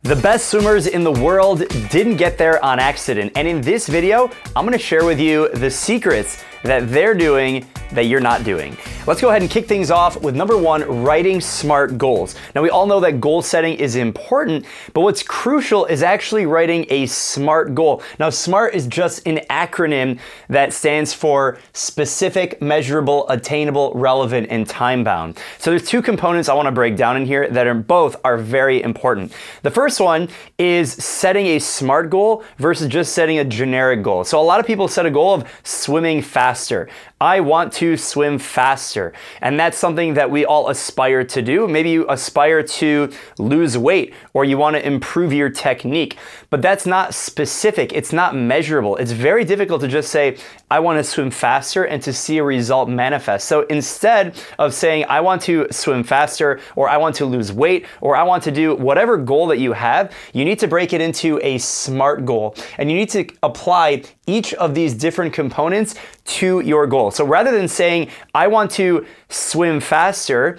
The best swimmers in the world didn't get there on accident, and in this video, I'm gonna share with you the secrets that they're doing that you're not doing. Let's go ahead and kick things off with number one, writing smart goals. Now we all know that goal setting is important, but what's crucial is actually writing a SMART goal. Now SMART is just an acronym that stands for specific, measurable, attainable, relevant, and time-bound. So there's two components I wanna break down in here that both are very important. The first one is setting a SMART goal versus just setting a generic goal. So a lot of people set a goal of swimming faster. I want to swim faster. And that's something that we all aspire to do. Maybe you aspire to lose weight or you want to improve your technique, but that's not specific. It's not measurable. It's very difficult to just say, I want to swim faster and to see a result manifest. So instead of saying, I want to swim faster or I want to lose weight or I want to do whatever goal that you have, you need to break it into a SMART goal. And you need to apply each of these different components to your goal. So rather than saying, I want to swim faster,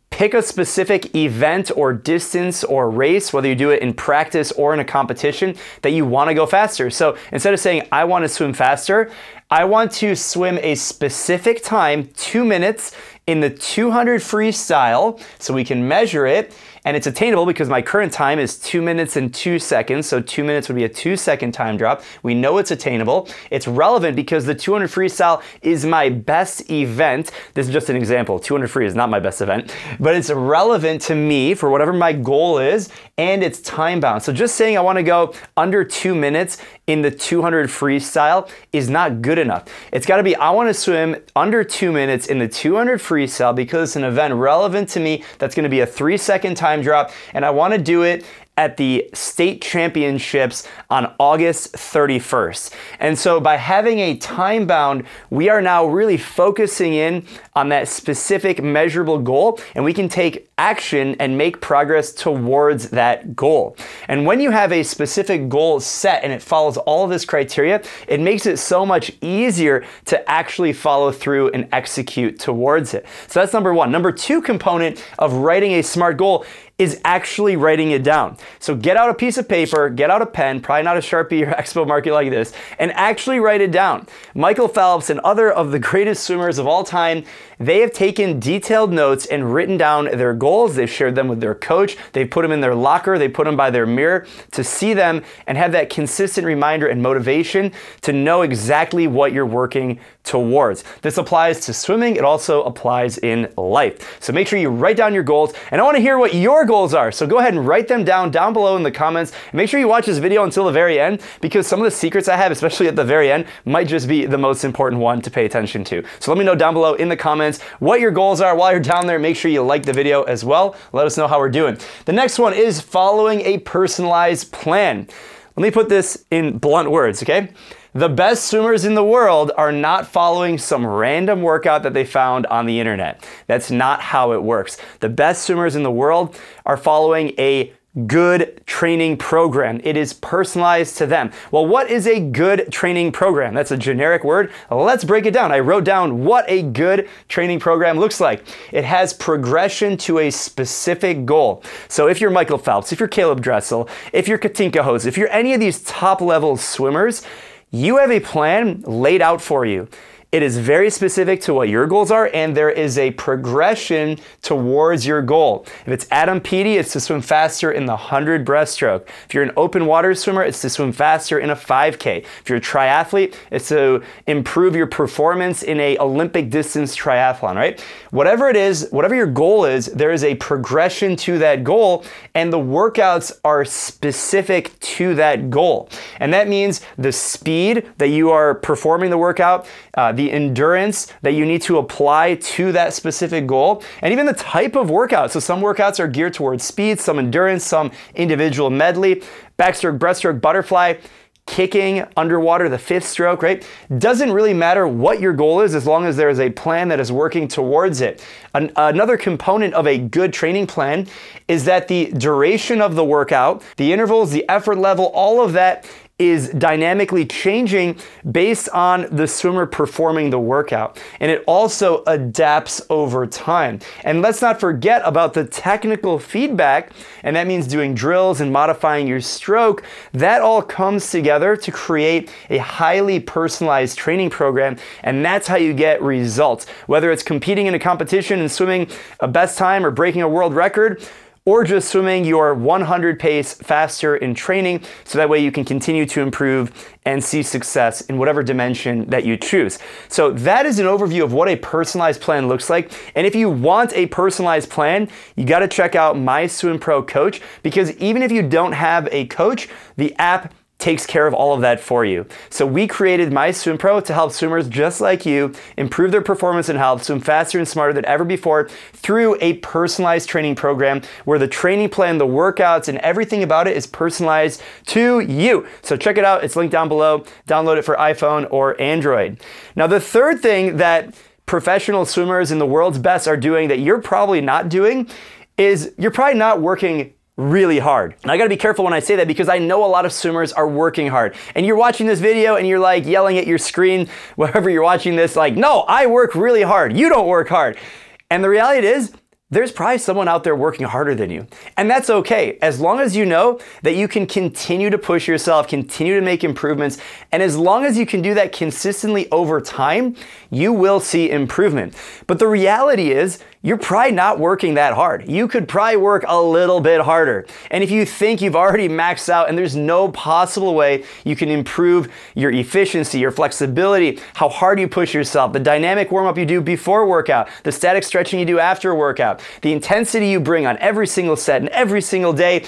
pick a specific event or distance or race, whether you do it in practice or in a competition, that you want to go faster. So instead of saying, I want to swim faster, I want to swim a specific time, 2 minutes, in the 200 freestyle, so we can measure it, and it's attainable because my current time is 2 minutes and 2 seconds, so 2 minutes would be a 2-second time drop. We know it's attainable. It's relevant because the 200 freestyle is my best event. This is just an example. 200 free is not my best event, but it's relevant to me for whatever my goal is, and it's time bound. So just saying I want to go under 2 minutes in the 200 freestyle is not good enough. It's got to be, I want to swim under 2 minutes in the 200 freestyle because it's an event relevant to me that's going to be a 3-second time drop, and I want to do it at the state championships on August 31st. And so by having a time bound, we are now really focusing in on that specific measurable goal, and we can take action and make progress towards that goal. And when you have a specific goal set and it follows all of this criteria, it makes it so much easier to actually follow through and execute towards it. So that's number one. Number two component of writing a SMART goal is actually writing it down. So get out a piece of paper, get out a pen, probably not a Sharpie or Expo Market like this, and actually write it down. Michael Phelps and other of the greatest swimmers of all time, they have taken detailed notes and written down their goals. They've shared them with their coach. They've put them in their locker. They put them by their mirror to see them and have that consistent reminder and motivation to know exactly what you're working towards. This applies to swimming. It also applies in life. So make sure you write down your goals, and I want to hear what your goals are. So go ahead and write them down below in the comments. And make sure you watch this video until the very end, because some of the secrets I have, especially at the very end, might just be the most important one to pay attention to. So let me know down below in the comments what your goals are. While you're down there, make sure you like the video as well. Let us know how we're doing. The next one is following a personalized plan. Let me put this in blunt words, okay? The best swimmers in the world are not following some random workout that they found on the internet. That's not how it works. The best swimmers in the world are following a good training program. It is personalized to them. Well, what is a good training program? That's a generic word. Let's break it down. I wrote down what a good training program looks like. It has progression to a specific goal. So if you're Michael Phelps, if you're Caleb Dressel, if you're Katinka Hose, if you're any of these top level swimmers, you have a plan laid out for you. It is very specific to what your goals are, and there is a progression towards your goal. If it's Adam Peaty, it's to swim faster in the 100 breaststroke. If you're an open water swimmer, it's to swim faster in a 5K. If you're a triathlete, it's to improve your performance in a Olympic distance triathlon, right? Whatever it is, whatever your goal is, there is a progression to that goal, and the workouts are specific to that goal. And that means the speed that you are performing the workout, the endurance that you need to apply to that specific goal, and even the type of workout. So some workouts are geared towards speed, some endurance, some individual medley, backstroke, breaststroke, butterfly, kicking, underwater, the 5th stroke, right? Doesn't really matter what your goal is as long as there is a plan that is working towards it. Another component of a good training plan is that the duration of the workout, the intervals, the effort level, all of that is dynamically changing based on the swimmer performing the workout. And it also adapts over time. And let's not forget about the technical feedback, and that means doing drills and modifying your stroke. That all comes together to create a highly personalized training program, and that's how you get results. Whether it's competing in a competition and swimming a best time or breaking a world record, or just swimming your 100 pace faster in training, so that way you can continue to improve and see success in whatever dimension that you choose. So that is an overview of what a personalized plan looks like. And if you want a personalized plan, you got to check out MySwimPro Coach, because even if you don't have a coach, the app takes care of all of that for you. So we created MySwimPro to help swimmers just like you improve their performance and health, swim faster and smarter than ever before through a personalized training program where the training plan, the workouts, and everything about it is personalized to you. So check it out. It's linked down below. Download it for iPhone or Android. Now, the third thing that professional swimmers in the world's best are doing that you're probably not doing is you're probably not working really hard. And I gotta be careful when I say that, because I know a lot of swimmers are working hard. And you're watching this video and you're like yelling at your screen, wherever you're watching this, like, no, I work really hard. You don't work hard. And the reality is, there's probably someone out there working harder than you. And that's okay, as long as you know that you can continue to push yourself, continue to make improvements, and as long as you can do that consistently over time, you will see improvement. But the reality is, you're probably not working that hard. You could probably work a little bit harder. And if you think you've already maxed out and there's no possible way you can improve your efficiency, your flexibility, how hard you push yourself, the dynamic warm-up you do before workout, the static stretching you do after workout, the intensity you bring on every single set and every single day,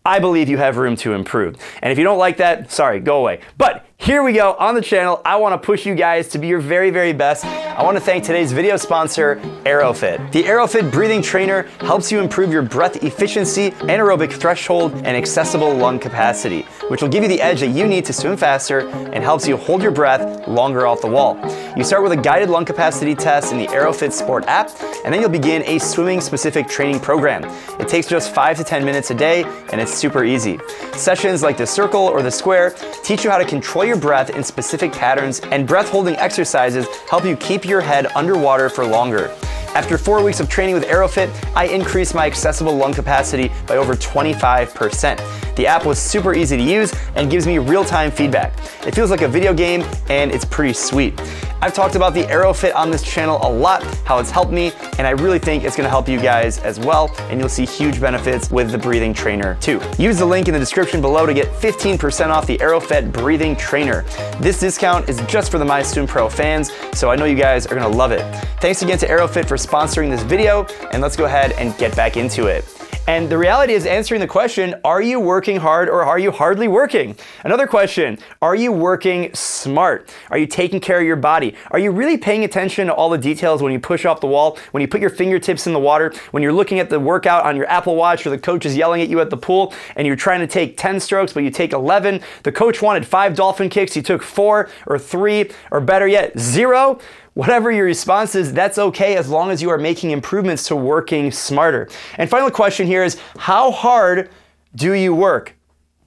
I believe you have room to improve. And if you don't like that, sorry, go away. But here we go on the channel. I want to push you guys to be your very, very best. I want to thank today's video sponsor, AeroFit. The AeroFit breathing trainer helps you improve your breath efficiency, anaerobic threshold, and accessible lung capacity, which will give you the edge that you need to swim faster and helps you hold your breath longer off the wall. You start with a guided lung capacity test in the AeroFit Sport app, and then you'll begin a swimming-specific training program. It takes just 5 to 10 minutes a day, and it's super easy. Sessions like the circle or the square teach you how to control your breath in specific patterns, and breath holding exercises help you keep your head underwater for longer. After 4 weeks of training with AeroFit, I increased my accessible lung capacity by over 25%. The app was super easy to use and gives me real-time feedback. It feels like a video game, and it's pretty sweet. I've talked about the AeroFit on this channel a lot, how it's helped me, and I really think it's gonna help you guys as well, and you'll see huge benefits with the breathing trainer too. Use the link in the description below to get 15% off the AeroFit breathing trainer. This discount is just for the MySwimPro fans, so I know you guys are gonna love it. Thanks again to AeroFit for sponsoring this video, and let's go ahead and get back into it. And the reality is answering the question, are you working hard or are you hardly working? Another question, are you working smart? Are you taking care of your body? Are you really paying attention to all the details when you push off the wall, when you put your fingertips in the water, when you're looking at the workout on your Apple Watch or the coach is yelling at you at the pool and you're trying to take 10 strokes but you take 11? The coach wanted 5 dolphin kicks, you took 4 or 3 or better yet, 0? Whatever your response is, that's okay as long as you are making improvements to working smarter. And final question here is, how hard do you work?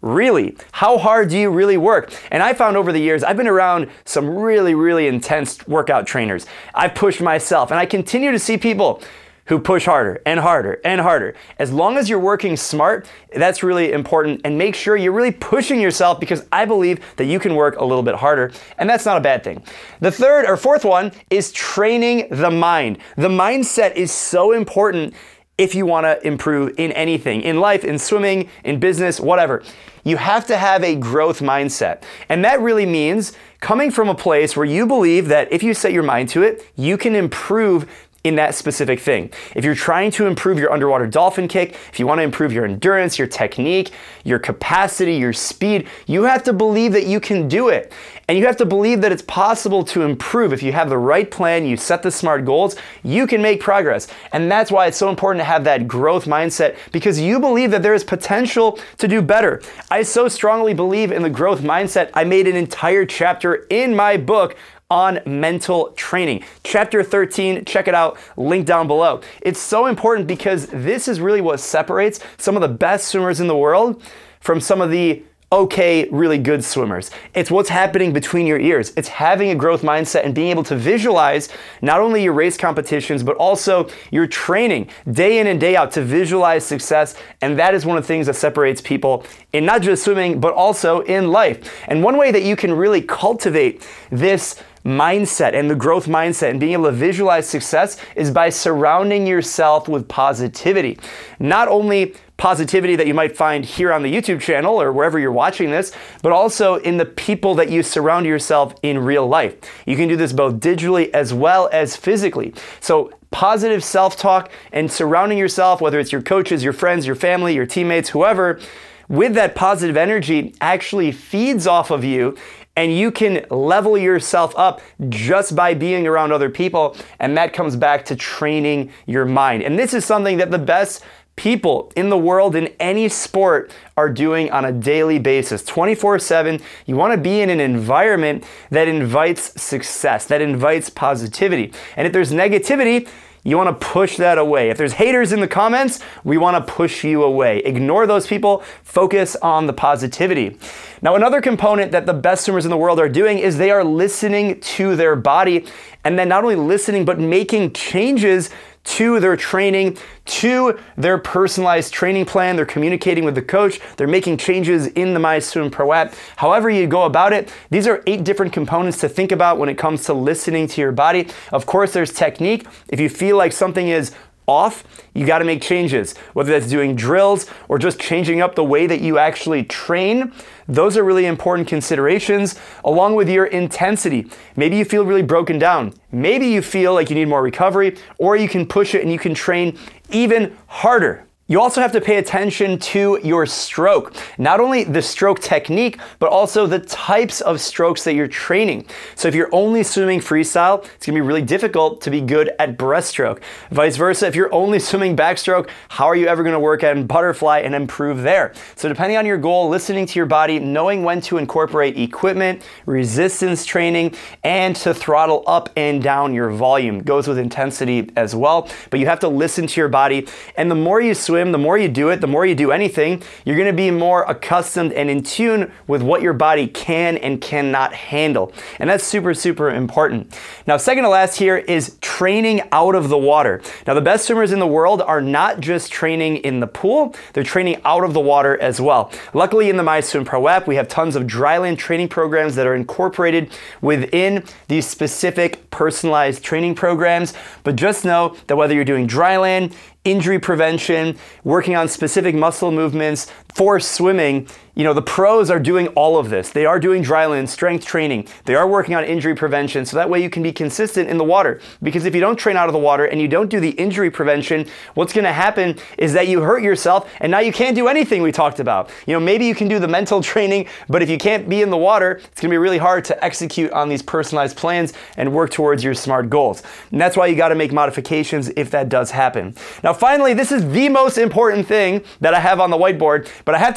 Really? How hard do you really work? And I found over the years, I've been around some really, really intense workout trainers. I've pushed myself, and I continue to see people who push harder and harder and harder. As long as you're working smart, that's really important, and make sure you're really pushing yourself, because I believe that you can work a little bit harder, and that's not a bad thing. The third or fourth one is training the mind. The mindset is so important if you wanna improve in anything, in life, in swimming, in business, whatever. You have to have a growth mindset. And that really means coming from a place where you believe that if you set your mind to it, you can improve in that specific thing. If you're trying to improve your underwater dolphin kick, if you want to improve your endurance, your technique, your capacity, your speed, you have to believe that you can do it. And you have to believe that it's possible to improve. If you have the right plan, you set the smart goals, you can make progress. And that's why it's so important to have that growth mindset, because you believe that there is potential to do better. I so strongly believe in the growth mindset, I made an entire chapter in my book on mental training. Chapter 13, check it out, link down below. It's so important because this is really what separates some of the best swimmers in the world from some of the okay, really good swimmers. It's what's happening between your ears. It's having a growth mindset and being able to visualize not only your race competitions, but also your training day in and day out to visualize success. And that is one of the things that separates people in not just swimming, but also in life. And one way that you can really cultivate this mindset and the growth mindset and being able to visualize success is by surrounding yourself with positivity. Not only positivity that you might find here on the YouTube channel or wherever you're watching this, but also in the people that you surround yourself in real life. You can do this both digitally as well as physically. So positive self-talk and surrounding yourself, whether it's your coaches, your friends, your family, your teammates, whoever, with that positive energy actually feeds off of you, and you can level yourself up just by being around other people. And that comes back to training your mind. And this is something that the best people in the world in any sport are doing on a daily basis, 24/7. You want to be in an environment that invites success, that invites positivity. And if there's negativity, you want to push that away. If there's haters in the comments, we want to push you away. Ignore those people, focus on the positivity. Now, another component that the best swimmers in the world are doing is they are listening to their body, and then not only listening, but making changes to their training, to their personalized training plan. They're communicating with the coach. They're making changes in the MySwimPro app. However you go about it, these are 8 different components to think about when it comes to listening to your body. Of course, there's technique. If you feel like something is off, you got to make changes, whether that's doing drills or just changing up the way that you actually train. Those are really important considerations, along with your intensity. Maybe you feel really broken down. Maybe you feel like you need more recovery, or you can push it and you can train even harder. You also have to pay attention to your stroke. Not only the stroke technique, but also the types of strokes that you're training. So if you're only swimming freestyle, it's gonna be really difficult to be good at breaststroke. Vice versa, if you're only swimming backstroke, how are you ever gonna work at butterfly and improve there? So depending on your goal, listening to your body, knowing when to incorporate equipment, resistance training, and to throttle up and down your volume. Goes with intensity as well, but you have to listen to your body. And the more you swim, the more you do it, the more you do anything, you're gonna be more accustomed and in tune with what your body can and cannot handle. And that's super, super important. Now, second to last here is training out of the water. Now, the best swimmers in the world are not just training in the pool, they're training out of the water as well. Luckily, in the MySwimPro app, we have tons of dryland training programs that are incorporated within these specific personalized training programs. But just know that whether you're doing dryland, injury prevention, working on specific muscle movements for swimming, you know, the pros are doing all of this. They are doing dryland, strength training. They are working on injury prevention, so that way you can be consistent in the water. Because if you don't train out of the water and you don't do the injury prevention, what's gonna happen is that you hurt yourself and now you can't do anything we talked about. You know, maybe you can do the mental training, but if you can't be in the water, it's gonna be really hard to execute on these personalized plans and work towards your SMART goals. And that's why you gotta make modifications if that does happen. Now, finally, this is the most important thing that I have on the whiteboard, but I have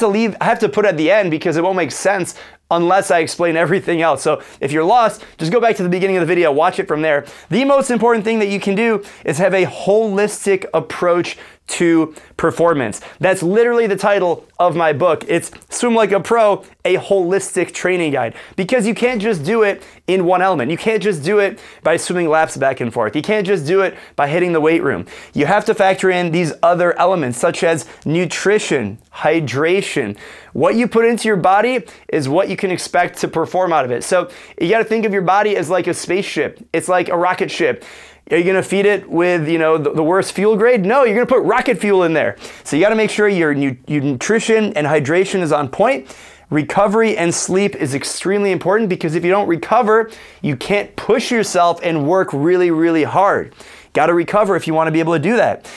to put at the end because it won't make sense unless I explain everything else. So if you're lost, just go back to the beginning of the video, watch it from there. The most important thing that you can do is have a holistic approach to performance. That's literally the title of my book. It's Swim Like a Pro, a holistic training guide. Because you can't just do it in one element. You can't just do it by swimming laps back and forth. You can't just do it by hitting the weight room. You have to factor in these other elements such as nutrition, hydration. What you put into your body is what you can expect to perform out of it. So you got to think of your body as like a spaceship. It's like a rocket ship. Are you gonna feed it with, you know, the worst fuel grade? No, you're gonna put rocket fuel in there. So you gotta make sure your nutrition and hydration is on point. Recovery and sleep is extremely important because if you don't recover, you can't push yourself and work really, really hard. Got to recover if you want to be able to do that.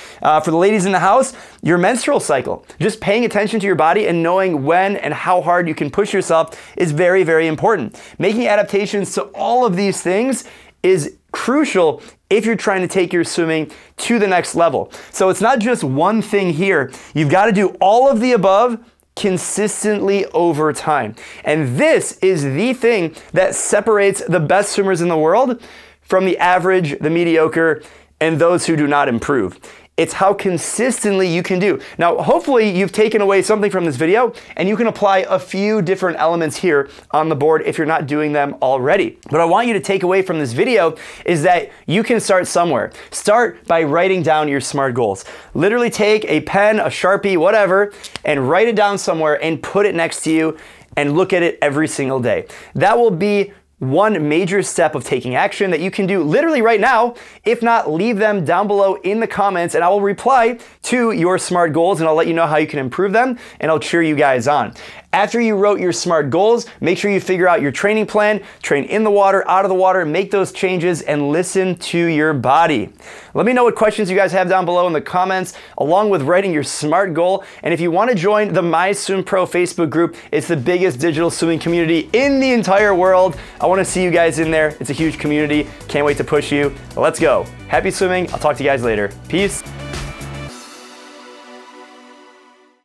For the ladies in the house, your menstrual cycle. Just paying attention to your body and knowing when and how hard you can push yourself is very, very important. Making adaptations to all of these things is crucial if you're trying to take your swimming to the next level. So it's not just one thing here. You've got to do all of the above consistently over time. And this is the thing that separates the best swimmers in the world from the average, the mediocre, and those who do not improve. It's how consistently you can do. Now, hopefully you've taken away something from this video and you can apply a few different elements here on the board if you're not doing them already. What I want you to take away from this video is that you can start somewhere. Start by writing down your SMART goals. Literally take a pen, a Sharpie, whatever, and write it down somewhere and put it next to you and look at it every single day. That will be one major step of taking action that you can do literally right now. If not, leave them down below in the comments and I will reply to your SMART goals and I'll let you know how you can improve them and I'll cheer you guys on. After you wrote your SMART goals, make sure you figure out your training plan, train in the water, out of the water, make those changes and listen to your body. Let me know what questions you guys have down below in the comments, along with writing your SMART goal. And if you want to join the MySwimPro Facebook group, it's the biggest digital swimming community in the entire world. I want to see you guys in there. It's a huge community. Can't wait to push you. Let's go. Happy swimming. I'll talk to you guys later. Peace.